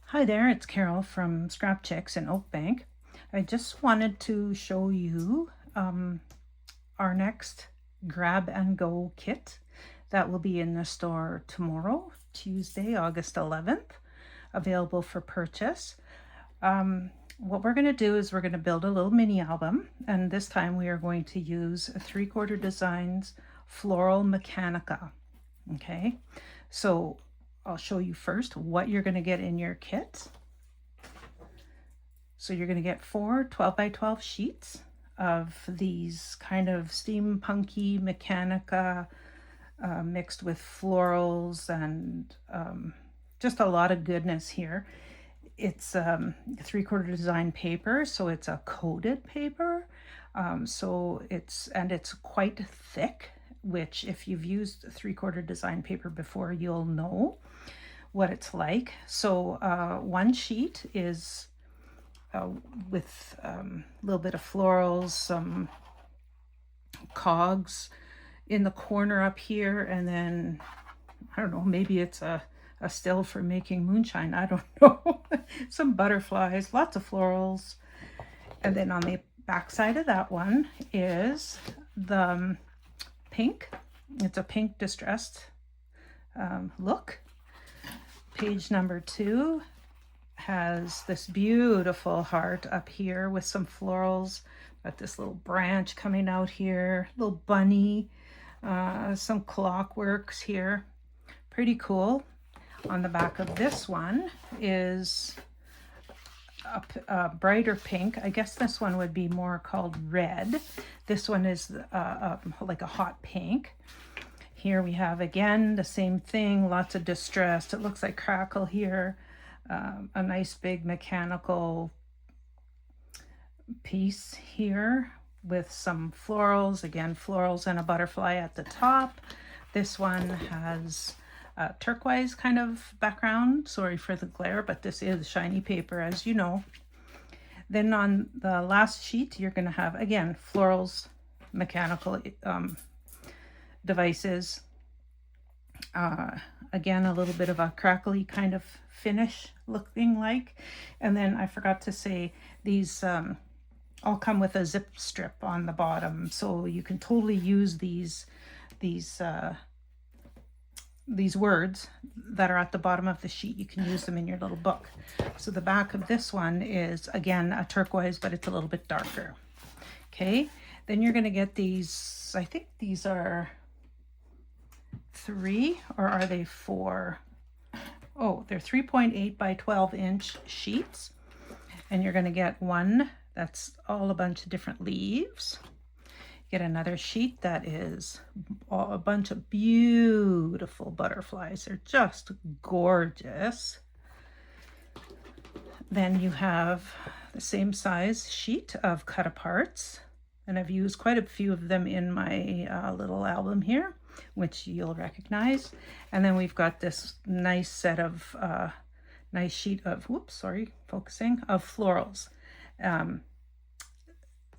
Hi there, it's Carol from Scrap Chicks in Oak Bank. I just wanted to show you our next grab and go kit that will be in the store tomorrow, Tuesday, August 11th, available for purchase. What we're going to do is we're going to build a little mini album, and this time we are going to use 3/4 Designs Floral Mechanica. Okay, so I'll show you first what you're going to get in your kit. So you're going to get 4 12 by 12 sheets of these kind of steampunky Mechanica mixed with florals and just a lot of goodness here. It's 3/4 design paper, so it's a coated paper. So it's quite thick, which if you've used 3/4 design paper before, you'll know what it's like. So one sheet is with a little bit of florals, some cogs in the corner up here, and then I don't know, maybe it's a still for making moonshine, I don't know. Some butterflies, lots of florals. And then on the back side of that one is the pink. It's a pink distressed look. Page number 2 has this beautiful heart up here with some florals. Got this little branch coming out here, little bunny, some clockworks here. Pretty cool. On the back of this one is a brighter pink. I guess this one would be more called red. This one is like a hot pink. Here we have again the same thing, lots of distressed. It looks like crackle here. A nice big mechanical piece here with some florals, again florals and a butterfly at the top. This one has a turquoise kind of background. Sorry for the glare, but this is shiny paper, as you know. Then on the last sheet, you're going to have, again, florals, mechanical devices. Again, a little bit of a crackly kind of finish looking like. And then I forgot to say, these all come with a zip strip on the bottom, so you can totally use these words that are at the bottom of the sheet. You can use them in your little book. So the back of this one is, again, a turquoise, but it's a little bit darker. Okay, then you're going to get these, I think these are 3, or are they 4? Oh, they're 3.8 by 12 inch sheets. And you're going to get one that's all a bunch of different leaves. Get another sheet that is a bunch of beautiful butterflies. They're just gorgeous. Then you have the same size sheet of cut aparts. And I've used quite a few of them in my little album here, which you'll recognize. And then we've got this nice set of, nice sheet of, whoops, sorry, focusing, of florals.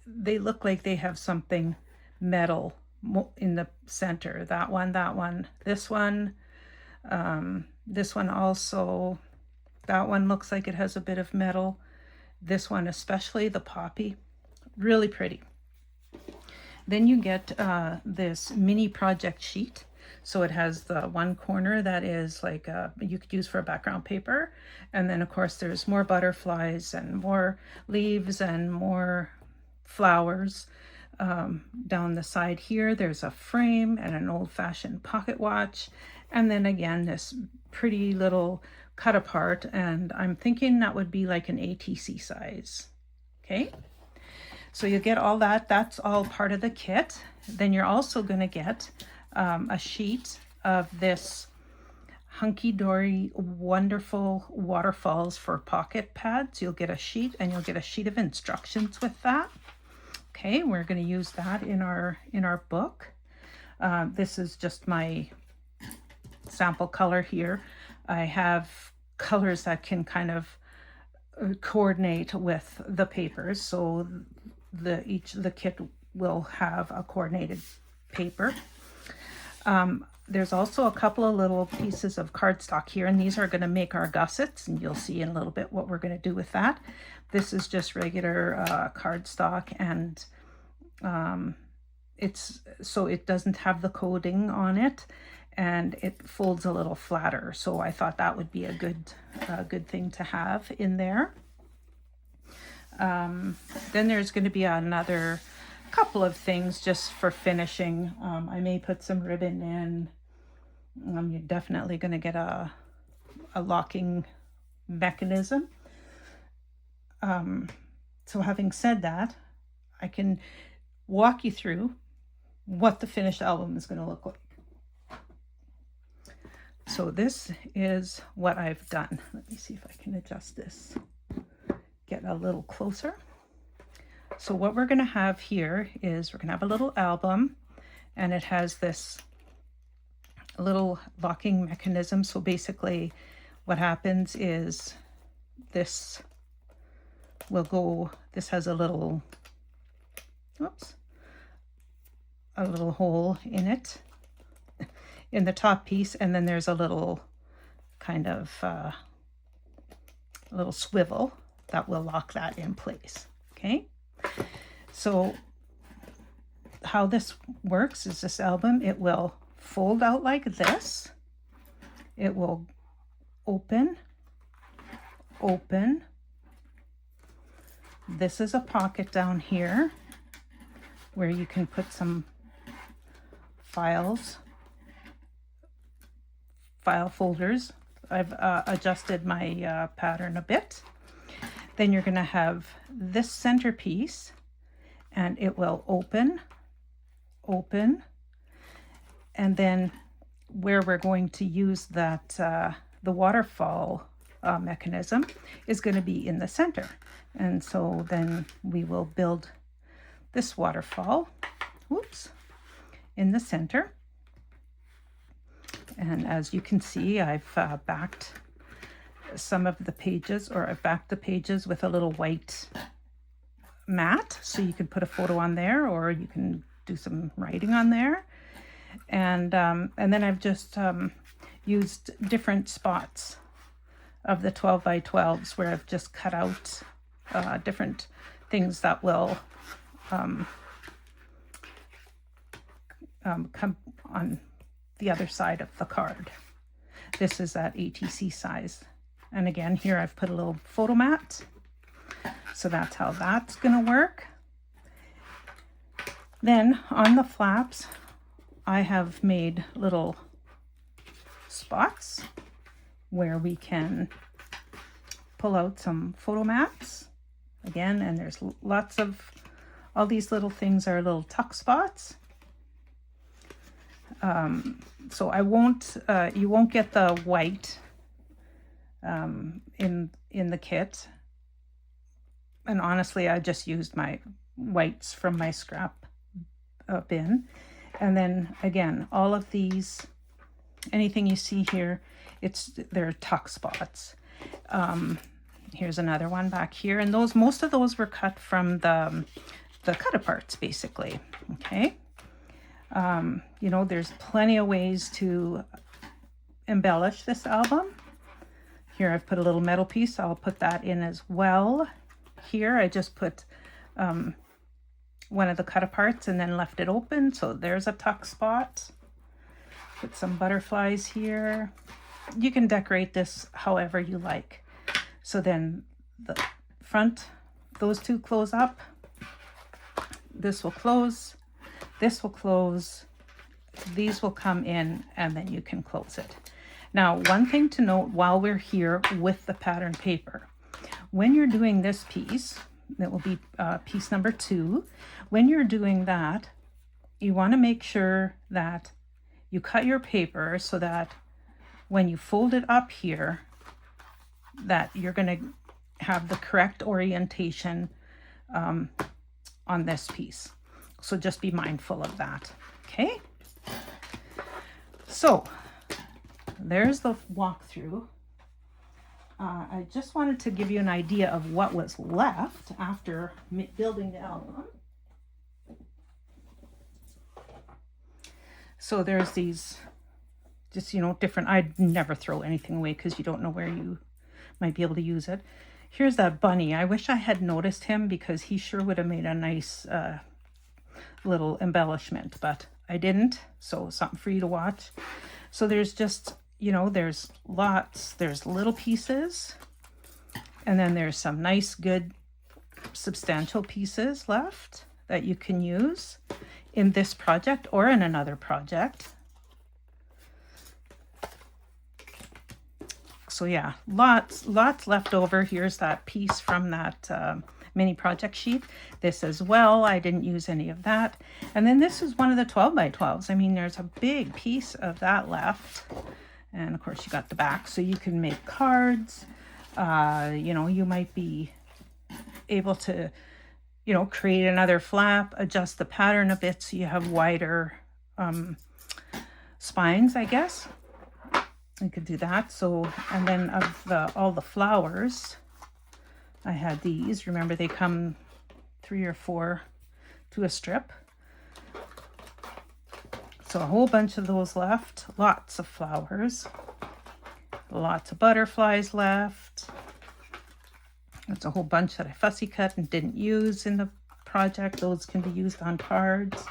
They look like they have something metal in the center. That one, this one also. That one looks like it has a bit of metal. This one especially, the poppy, really pretty. Then you get this mini project sheet. So it has the one corner that is like you could use for a background paper. And then of course there's more butterflies and more leaves and more flowers. Down the side here, there's a frame and an old-fashioned pocket watch. And then again, this pretty little cut apart. And I'm thinking that would be like an ATC size. Okay. So you get all that. That's all part of the kit. Then you're also going to get a sheet of this hunky-dory, wonderful waterfalls for pocket pads. You'll get a sheet, and you'll get a sheet of instructions with that. Okay, we're going to use that in our book. This is just my sample color here. I have colors that can kind of coordinate with the papers, so the kit will have a coordinated paper. there's also a couple of little pieces of cardstock here, and these are going to make our gussets, and you'll see in a little bit what we're going to do with that. This is just regular cardstock, and it's so it doesn't have the coating on it, and it folds a little flatter. So I thought that would be a good thing to have in there. Then there's going to be another couple of things just for finishing. I may put some ribbon in. You're definitely going to get a locking mechanism. So having said that, I can walk you through what the finished album is going to look like. So this is what I've done. Let me see if I can adjust this, get a little closer. So what we're going to have here is we're going to have a little album, and it has this little locking mechanism. So basically what happens is this will go, this has a little, a little hole in it in the top piece, and then there's a little kind of a little swivel that will lock that in place. Okay, so how this works is this album, it will fold out like this. It will open. This is a pocket down here where you can put some file folders. I've adjusted my pattern a bit. Then you're going to have this centerpiece, and it will open, and then where we're going to use that the waterfall mechanism is going to be in the center. And so then we will build this waterfall, in the center. And as you can see, I've backed some of the pages, or I've backed the pages with a little white mat, so you can put a photo on there, or you can do some writing on there. And then I've just used different spots of the 12 by 12s where I've just cut out different things that will come on the other side of the card. This is that ATC size. And again, here I've put a little photo mat. So that's how that's going to work. Then on the flaps, I have made little spots where we can pull out some photo mats. Again, and there's lots of, all these little things are little tuck spots. So I won't, you won't get the white in the kit. And honestly, I just used my whites from my scrap bin. And then again, all of these, anything you see here, they're tuck spots. Here's another one back here, and most of those were cut from the cut aparts, basically. Okay. You know, there's plenty of ways to embellish this album. Here I've put a little metal piece. I'll put that in as well. Here I just put one of the cut aparts and then left it open. So there's a tuck spot. Put some butterflies here. You can decorate this however you like. So then the front, those two close up. This will close. This will close. These will come in, and then you can close it. Now, one thing to note while we're here with the pattern paper, when you're doing this piece, that will be piece number 2. When you're doing that, you want to make sure that you cut your paper so that when you fold it up here, that you're going to have the correct orientation on this piece. So just be mindful of that. Okay. So there's the walkthrough. I just wanted to give you an idea of what was left after building the album. So there's these just, you know, different. I'd never throw anything away because you don't know where you might be able to use it. Here's that bunny. I wish I had noticed him because he sure would have made a nice little embellishment, but I didn't. So something for you to watch. So there's just, you know, there's lots, there's little pieces, and then there's some nice, good, substantial pieces left that you can use in this project or in another project. So yeah, lots left over. Here's that piece from that mini project sheet. This as well, I didn't use any of that. And then this is one of the 12 by 12s. I mean, there's a big piece of that left. And of course you got the back, so you can make cards. You know, you might be able to, you know, create another flap, adjust the pattern a bit so you have wider spines, I guess. I could do that. So, and then of all the flowers, I had these. Remember, they come 3 or 4 to a strip. So a whole bunch of those left. Lots of flowers. Lots of butterflies left. That's a whole bunch that I fussy cut and didn't use in the project. Those can be used on cards.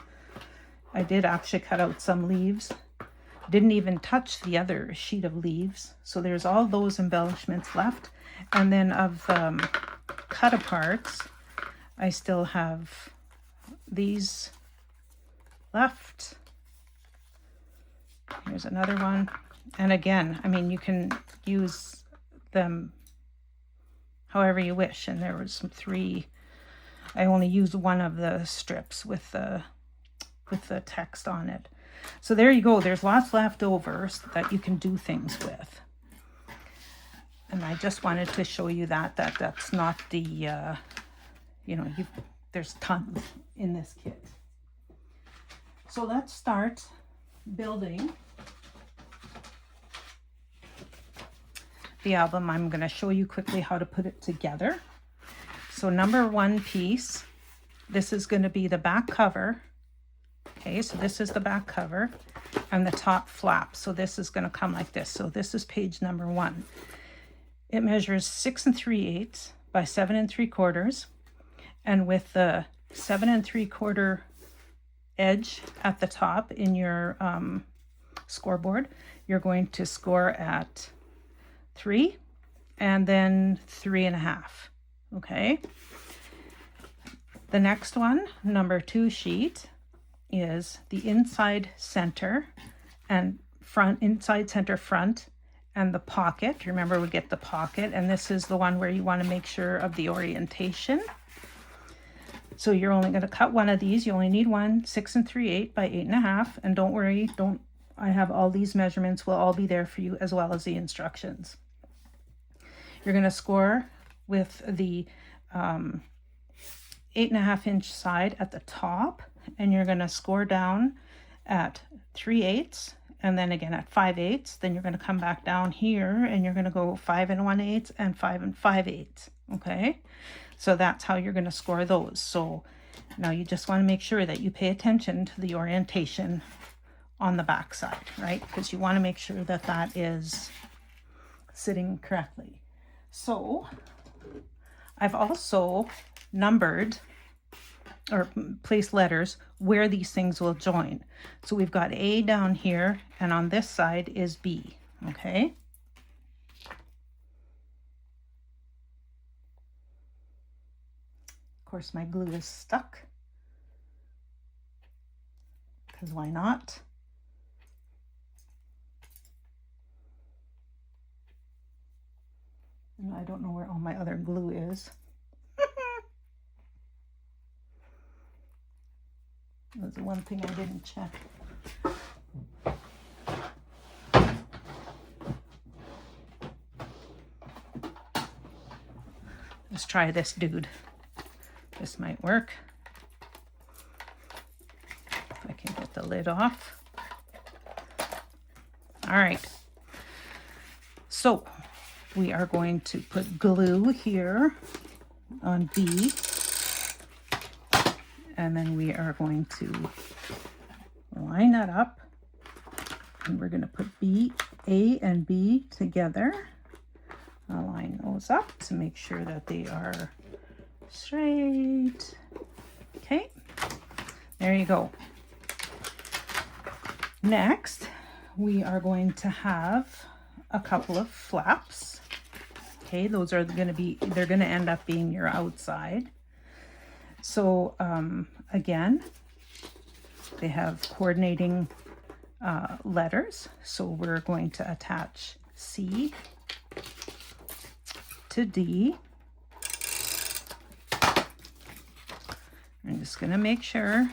I did actually cut out some leaves. Didn't even touch the other sheet of leaves. So there's all those embellishments left. And then of cut aparts, I still have these left. Here's another one. And again, I mean, you can use them however you wish. And there was some 3. I only used one of the strips with the text on it. So there you go. There's lots left over that you can do things with. And I just wanted to show you that's not the, you know, there's tons in this kit. So let's start building the album. I'm going to show you quickly how to put it together. So number 1 piece, this is going to be the back cover. Okay, so this is the back cover and the top flap. So this is going to come like this. So this is page number 1. It measures 6 3/8 by 7 3/4. And with the 7 3/4 edge at the top in your scoreboard, you're going to score at 3 and then 3.5. Okay. The next one, number 2 sheet, is the inside center and front, inside center front, and the pocket. Remember, we get the pocket, and this is the one where you want to make sure of the orientation. So you're only going to cut one of these. You only need one, 6 3/8 by 8.5. And don't worry, I have all these measurements will all be there for you, as well as the instructions. You're going to score with the 8.5-inch side at the top, and you're going to score down at 3/8 and then again at 5/8. Then you're going to come back down here and you're going to go 5 1/8 and 5 5/8. Okay, so that's how you're going to score those. So now you just want to make sure that you pay attention to the orientation on the back side, right? Because you want to make sure that that is sitting correctly. So I've also numbered or place letters where these things will join. So we've got A down here, and on this side is B, okay? Of course, my glue is stuck, because why not? And I don't know where all my other glue is. That's the one thing I didn't check. Let's try this dude. This might work. If I can get the lid off. All right. So we are going to put glue here on B. And then we are going to line that up And we're going to put A and B together. Align those up to make sure that they are straight. Okay, there you go. Next, we are going to have a couple of flaps. Okay, those are going to be, they're going to end up being your outside. So again, they have coordinating letters. So we're going to attach C to D. I'm just going to make sure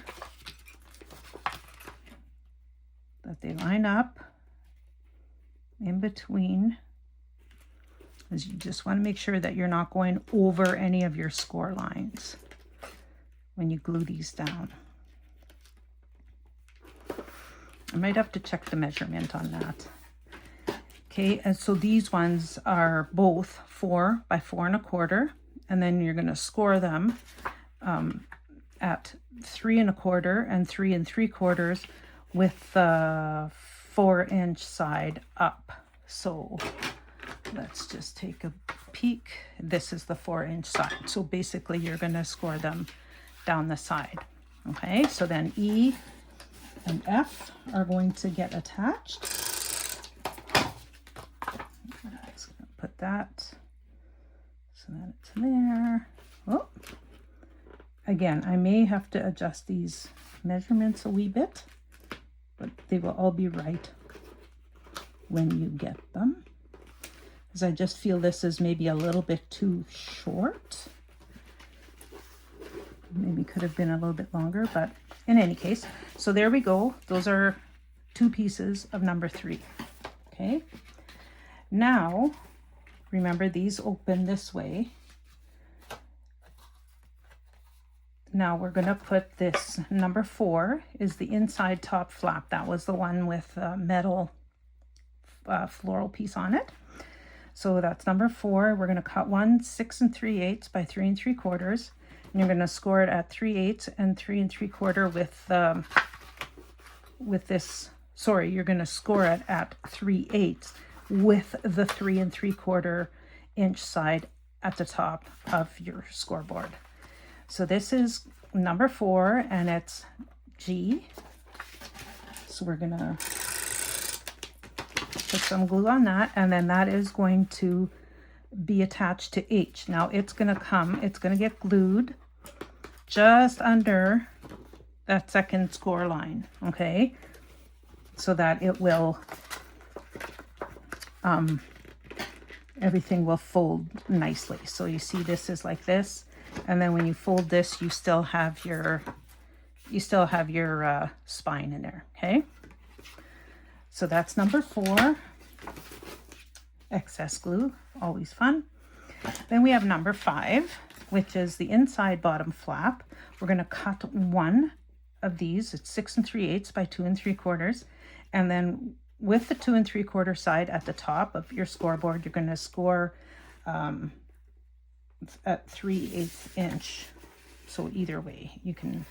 that they line up in between, because you just want to make sure that you're not going over any of your score lines when you glue these down. I might have to check the measurement on that. Okay, and so these ones are both 4 by 4 1/4, and then you're going to score them at 3 1/4 and 3 3/4 with the 4-inch side up. So let's just take a peek. This is the 4-inch side. So basically you're going to score them down the side. Okay, so then E and F are going to get attached. I'm just going to put that so that it's there. Oh, again, I may have to adjust these measurements a wee bit, but they will all be right when you get them. Because I just feel this is maybe a little bit too short. Maybe could have been a little bit longer, but in any case, so there we go. Those are 2 pieces of number 3. Okay. Now, remember these open this way. Now we're going to put this number 4 is the inside top flap. That was the one with metal floral piece on it. So that's number 4. We're going to cut one 6 3/8 by 3 3/4. And you're going to score it at 3/8 and 3 3/4 with this. Sorry, you're going to score it at 3/8 with the 3 3/4 inch side at the top of your scoreboard. So this is number 4 and it's G. So we're going to put some glue on that, and then that is going to be attached to H. Now it's going to get glued just under that second score line, okay? So that it will, everything will fold nicely. So you see this is like this, and then when you fold this, you still have your spine in there, okay? So that's number 4. Excess glue, always fun. Then we have number 5, which is the inside bottom flap. We're going to cut one of these. It's 6 3/8 by 2 3/4. And then with the 2 3/4 side at the top of your scoreboard, you're going to score at 3/8 inch. So either way, you can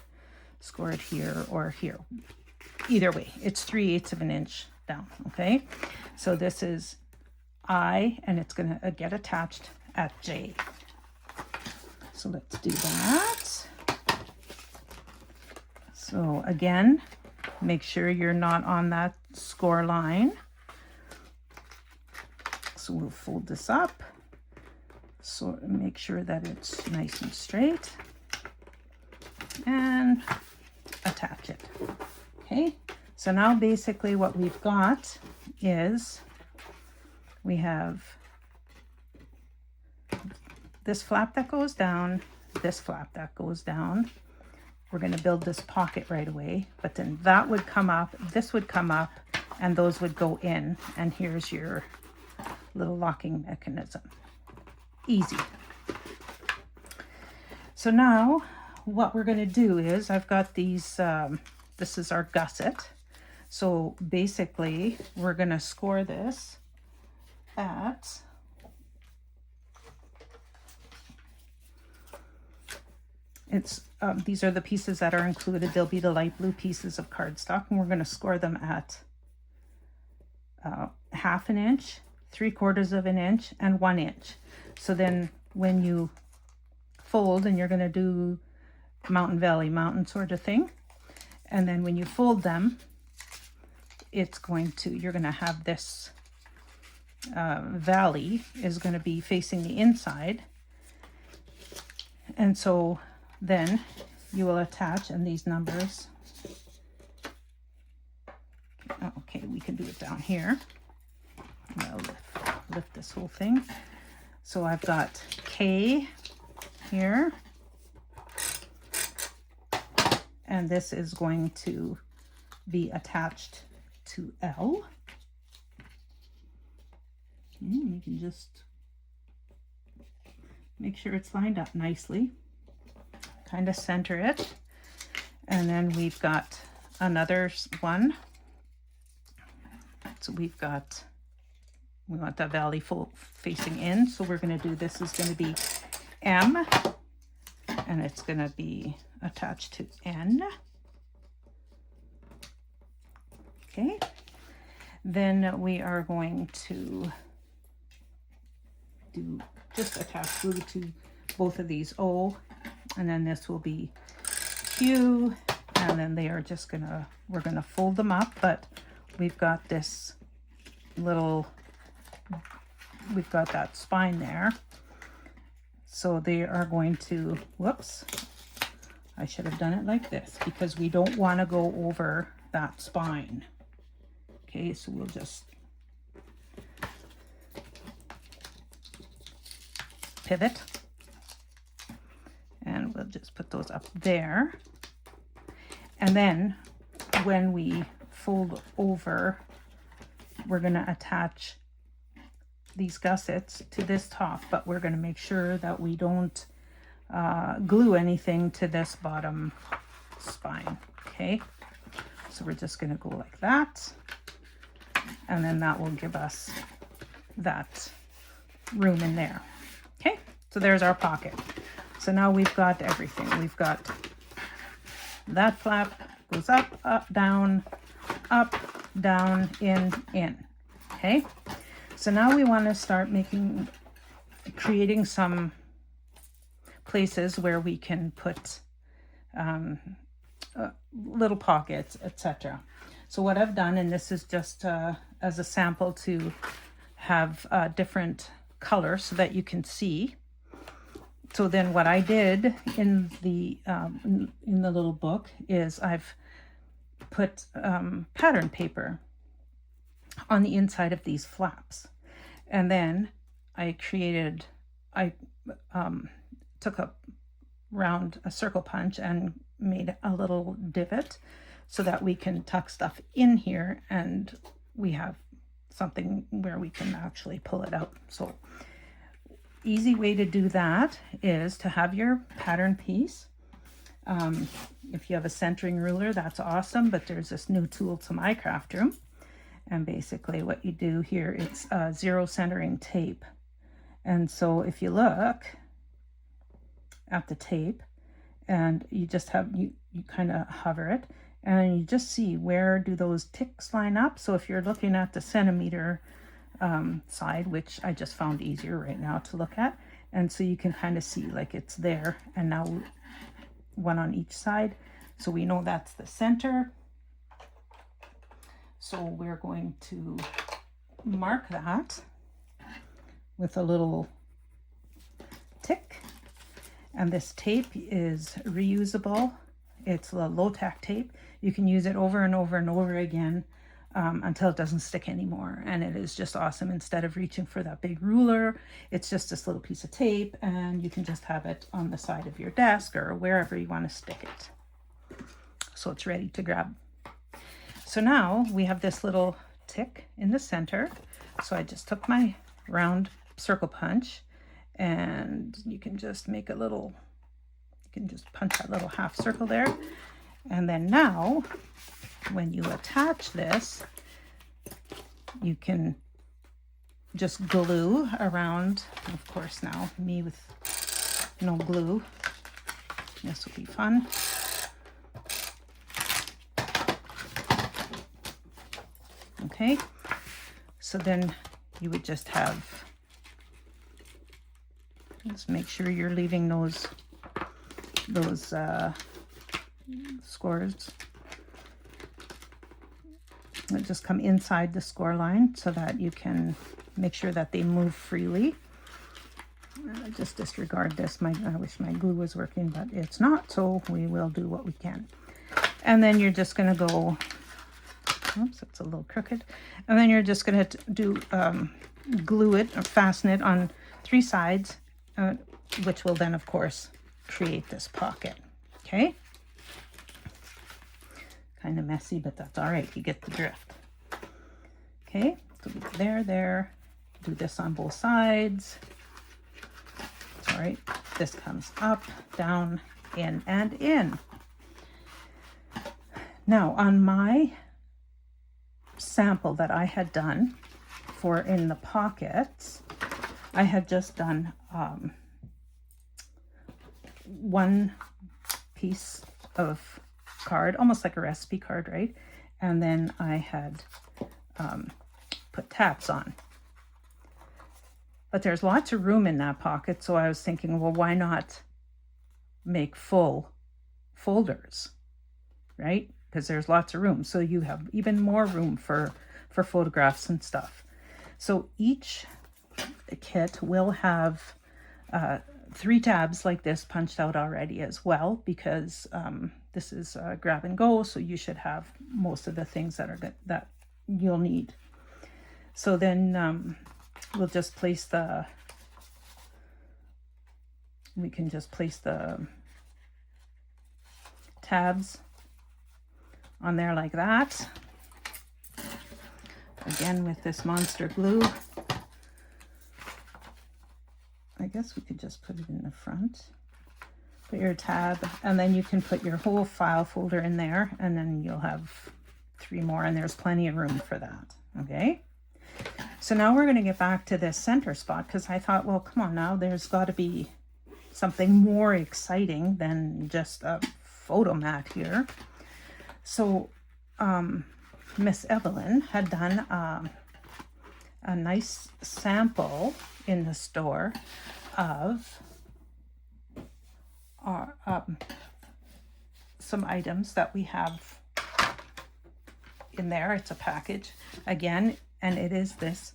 score it here or here. Either way, it's 3/8 of an inch down, okay? So this is I, and it's going to get attached at J. So let's do that. So again, make sure you're not on that score line. So we'll fold this up. So make sure that it's nice and straight. And attach it. Okay, so now basically what we've got is we have this flap that goes down, this flap that goes down. We're going to build this pocket right away, but then that would come up, this would come up, and those would go in. And here's your little locking mechanism. Easy. So now what we're going to do is I've got these, this is our gusset. So basically we're going to score this at these are the pieces that are included. They'll be the light blue pieces of cardstock, and we're going to score them at 1/2 an inch, 3/4 of an inch, and 1 inch. So then when you fold, and you're going to do mountain, valley, mountain sort of thing, and then when you fold them, you're going to have this valley is going to be facing the inside. And so then you will attach, and these numbers, okay, we can do it down here. I'll lift this whole thing. So I've got K here, and this is going to be attached to L. And you can just make sure it's lined up nicely, kind of center it. And then we've got another one. So we want that valley full facing in. So we're going to do, this is going to be M, and it's going to be attached to N. Okay. Then we are going to just attach glue to both of these O, and then this will be Q, and then they are just we're gonna fold them up, but we've got this we've got that spine there. So they are going to, whoops, I should have done it like this because we don't want to go over that spine. Okay, so we'll just pivot, and we'll just put those up there. And then when we fold over, we're going to attach these gussets to this top, but we're going to make sure that we don't glue anything to this bottom spine. Okay, so we're just going to go like that, and then that will give us that room in there. Okay, so there's our pocket. So now we've got everything. We've got that flap goes up, up, down, in. Okay, so now we want to start creating some places where we can put little pockets, etc. So what I've done, and this is just as a sample to have different colors so that you can see. So then what I did in the little book is I've put pattern paper on the inside of these flaps, and then I took a circle punch and made a little divot so that we can tuck stuff in here, and we have something where we can actually pull it out. So easy way to do that is to have your pattern piece. If you have a centering ruler, that's awesome, but there's this new tool to my craft room, and basically what you do here, it's zero centering tape. And so if you look at the tape, and you just have you kind of hover it, and you just see where do those ticks line up. So if you're looking at the centimeter side, which I just found easier right now to look at, and so you can kind of see like it's there, and now one on each side, so we know that's the center. So we're going to mark that with a little tick, and this tape is reusable. It's a low-tack tape. You can use it over and over and over again until it doesn't stick anymore, and it is just awesome. Instead of reaching for that big ruler, it's just this little piece of tape, and you can just have it on the side of your desk or wherever you want to stick it. So it's ready to grab. So now we have this little tick in the center. So I just took my round circle punch, and you can just make a little, you can just punch that little half circle there. And then now when you attach this, you can just glue around. Of course, now me with no glue, this will be fun. Okay, So then you would just make sure you're leaving those scores. Just come inside the score line so that you can make sure that they move freely. Just disregard this. I wish my glue was working, but it's not, so we will do what we can. And then you're just going to go, oops, it's a little crooked. And then you're just going to do glue it or fasten it on 3 sides, which will then, of course, create this pocket. Okay? Kind of messy, but that's all right. You get the drift. Okay, so there. Do this on both sides. All right, this comes up, down, in, and in. Now, on my sample that I had done for in the pockets, I had just done 1 piece of card, almost like a recipe card, right? And then I had put tabs on. But there's lots of room in that pocket, so I was thinking, well, why not make full folders, right? Because there's lots of room, so you have even more room for photographs and stuff. So each kit will have 3 tabs like this punched out already as well, because this is grab and go, so you should have most of the things that you'll need. So then we'll just place we can just place the tabs on there like that. Again, with this monster glue. I guess we could just put it in the front. Put your tab, and then you can put your whole file folder in there, and then you'll have 3 more, and there's plenty of room for that. Okay? So now we're going to get back to this center spot, because I thought, well, come on now, there's got to be something more exciting than just a photo mat here. So Miss Evelyn had done a nice sample in the store of some items that we have in there. It's a package again, and it is this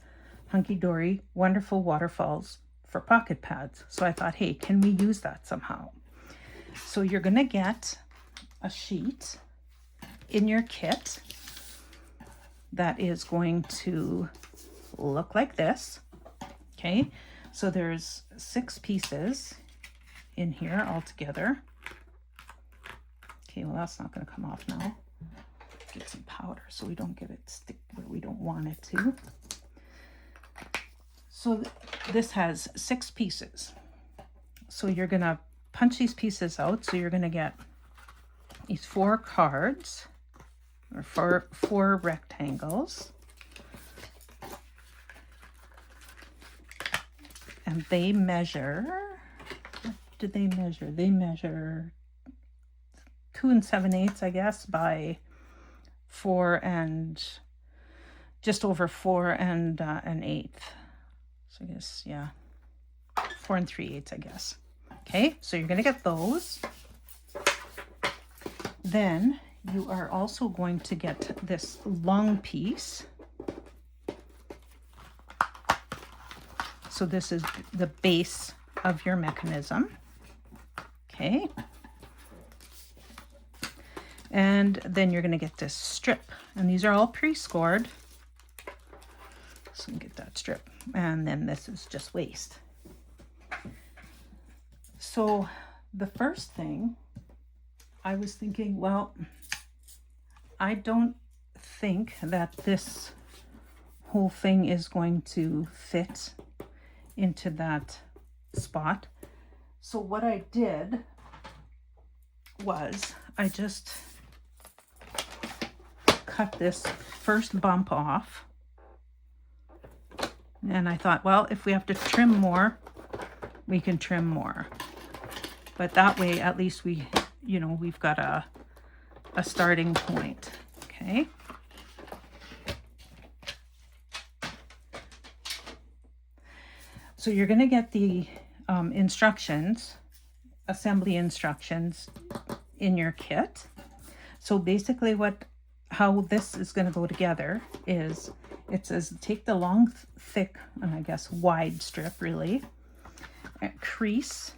hunky-dory wonderful waterfalls for pocket pads. So I thought, hey, can we use that somehow? So you're gonna get a sheet in your kit that is going to look like this. Okay, so there's 6 pieces in here altogether. Okay, well, that's not going to come off now. Get some powder so we don't get it stick where we don't want it to. So this has 6 pieces. So you're going to punch these pieces out. So you're going to get these 4 cards, or 4 rectangles. And they measure, what did they measure? They measure 2 7/8, I guess, by 4 and just over 4 and an 1/8. So I guess, yeah, 4 3/8, I guess. Okay, so you're gonna get those. Then you are also going to get this long piece. So this is the base of your mechanism. Okay. And then you're going to get this strip. And these are all pre-scored. So you get that strip. And then this is just waste. So the first thing, I was thinking, well, I don't think that this whole thing is going to fit into that spot. So what I did was I just cut this first bump off, and I thought, well, if we have to trim more, we can trim more, but that way at least we, you know, we've got a starting point. Okay, So you're going to get the instructions, assembly instructions in your kit. So basically how this is going to go together is, it says take the long, thick, and I guess wide strip really, crease,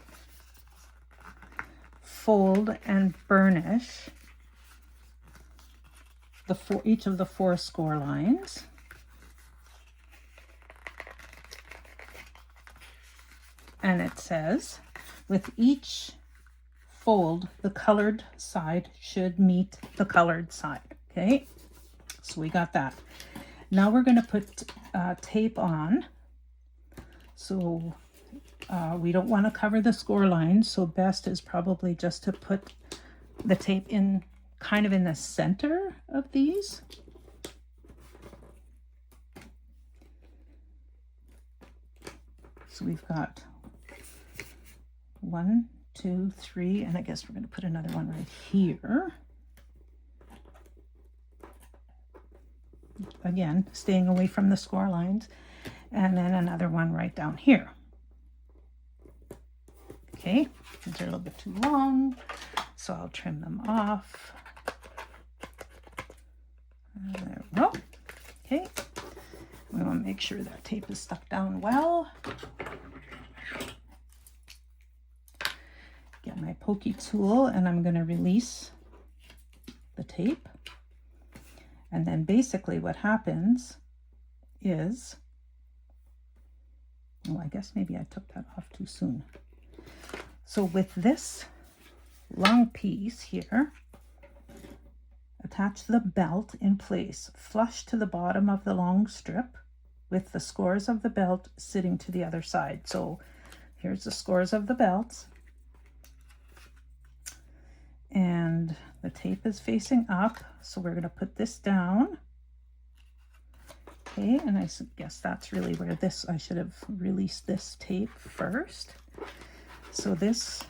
fold, and burnish each of the 4 score lines. And it says, with each fold, the colored side should meet the colored side. Okay, so we got that. Now we're going to put tape on. So we don't want to cover the score lines, so best is probably just to put the tape in kind of in the center of these. So we've got 1, 2, 3, and I guess we're going to put another one right here. Again, staying away from the score lines, and then another one right down here. Okay, these are a little bit too long, so I'll trim them off. There we go. Okay, we want to make sure that tape is stuck down well. Get my pokey tool, and I'm going to release the tape. And then basically what happens is, oh, I guess maybe I took that off too soon. So with this long piece here, attach the belt in place, flush to the bottom of the long strip with the scores of the belt sitting to the other side. So here's the scores of the belt. And the tape is facing up, so we're going to put this down. Okay, and I guess that's really where this, I should have released this tape first. So this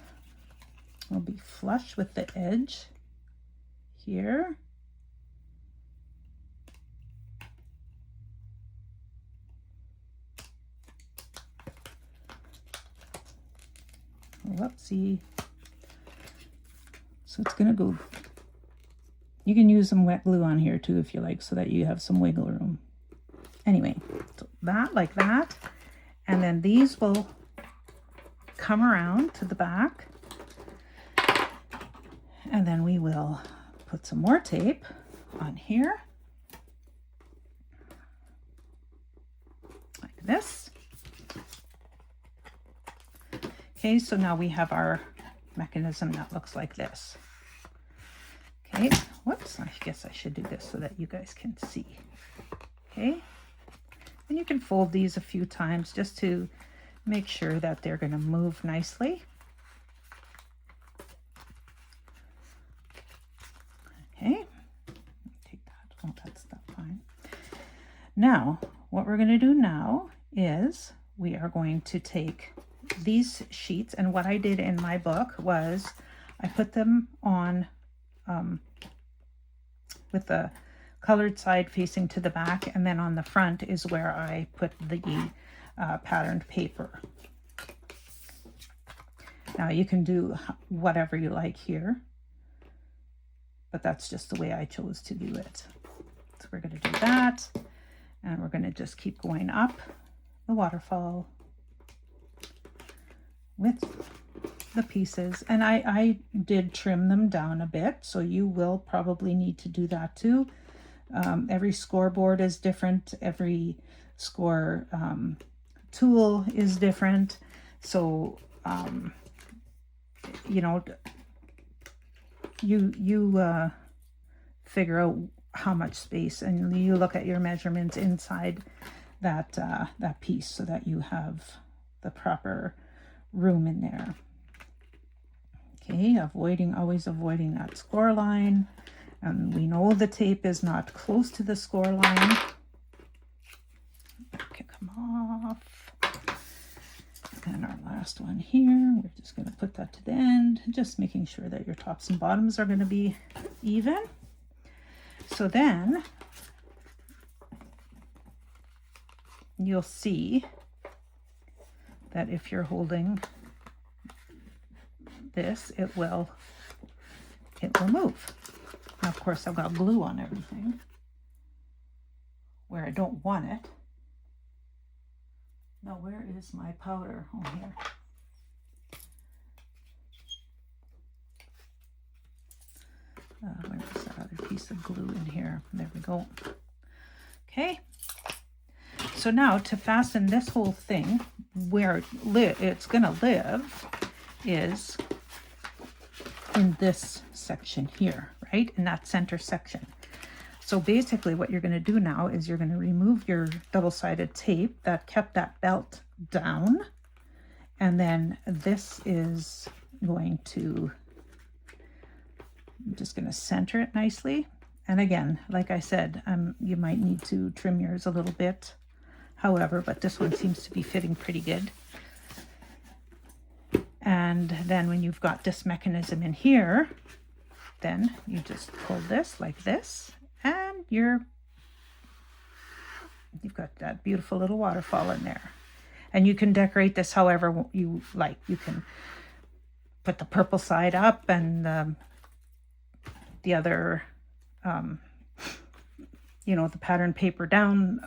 will be flush with the edge here. Whoopsie. So it's going to go, you can use some wet glue on here too if you like, so that you have some wiggle room. Anyway, so that, like that, and then these will come around to the back, and then we will put some more tape on here, like this. Okay, so now we have our mechanism that looks like this. Okay, whoops, I guess I should do this so that you guys can see. Okay, and you can fold these a few times just to make sure that they're going to move nicely. Okay, take that. Oh, that's fine. Now, what we're going to do now is we are going to take these sheets, and what I did in my book was I put them on with the colored side facing to the back, and then on the front is where I put the patterned paper. Now you can do whatever you like here, but that's just the way I chose to do it. So we're going to do that, and we're going to just keep going up the waterfall with the pieces, and I did trim them down a bit, so you will probably need to do that too. Every scoreboard is different, every score tool is different, so you know, you figure out how much space, and you look at your measurements inside that that piece so that you have the proper room in there. Okay, always avoiding that score line, and we know the tape is not close to the score line. That can come off. And our last one here, we're just going to put that to the end, just making sure that your tops and bottoms are going to be even. So then you'll see that if you're holding this, it will move. Now, of course, I've got glue on everything where I don't want it. Now, where is my powder? Oh, here. Where is that other piece of glue in here? There we go. Okay. So now to fasten this whole thing, where it's going to live is in this section here, right? In that center section. So basically what you're going to do now is you're going to remove your double-sided tape that kept that belt down. And then this is going to, I'm just going to center it nicely. And again, like I said, you might need to trim yours a little bit. However, but this one seems to be fitting pretty good. And then when you've got this mechanism in here, then you just pull this like this, and you've got that beautiful little waterfall in there. And you can decorate this however you like. You can put the purple side up and the other, you know, the pattern paper down.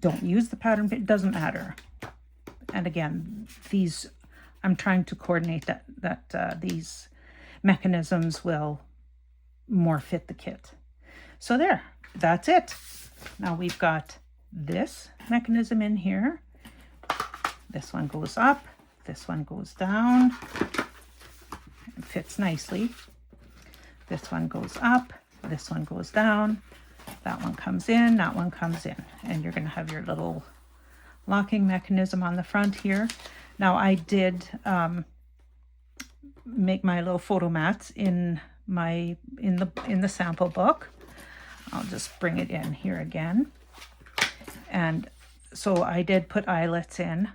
Don't use the pattern, it doesn't matter. And again, these, I'm trying to coordinate that these mechanisms will more fit the kit. So there, that's it. Now we've got this mechanism in here. This one goes up, this one goes down. It fits nicely. This one goes up, this one goes down. That one comes in, that one comes in. And you're going to have your little locking mechanism on the front here. Now I did make my little photo mats in the sample book. I'll just bring it in here again. And so I did put eyelets in.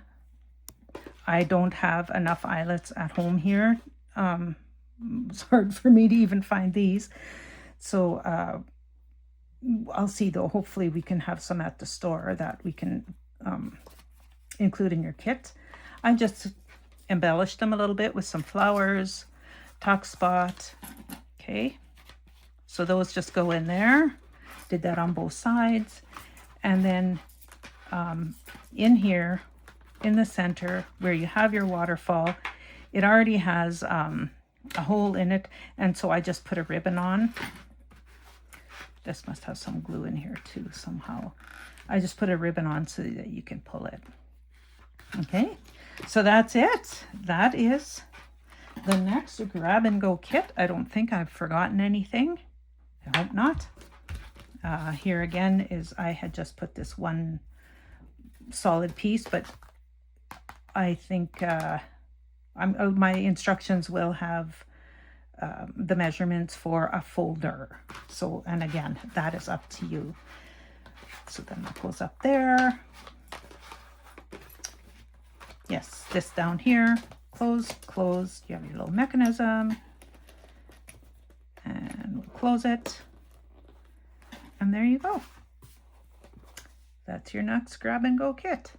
I don't have enough eyelets at home here. It's hard for me to even find these. So I'll see though, hopefully we can have some at the store that we can include in your kit. I just embellished them a little bit with some flowers, tuck spot. Okay, so those just go in there. Did that on both sides. And then in here, in the center where you have your waterfall, it already has a hole in it. And so I just put a ribbon on. This must have some glue in here too somehow. I just put a ribbon on so that you can pull it. Okay, so that's it. That is the next grab and go kit. I don't think I've forgotten anything. I hope not. Here again is I had just put this one solid piece, but I think my instructions will have the measurements for a folder. So, and again, that is up to you. So then that goes up there. Yes, this down here, close, close. You have your little mechanism. And we'll close it. And there you go. That's your next grab and go kit.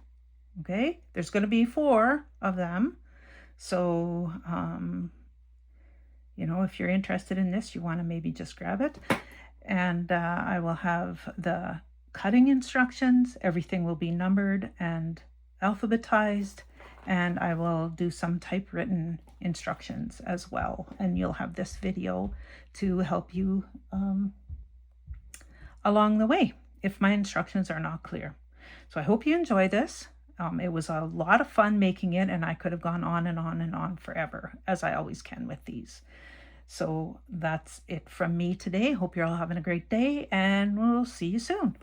Okay, there's going to be 4 of them. So, you know, if you're interested in this, you want to maybe just grab it. And I will have the cutting instructions. Everything will be numbered and alphabetized. And I will do some typewritten instructions as well. And you'll have this video to help you along the way if my instructions are not clear. So I hope you enjoy this. It was a lot of fun making it, and I could have gone on and on and on forever, as I always can with these. So that's it from me today. Hope you're all having a great day, and we'll see you soon.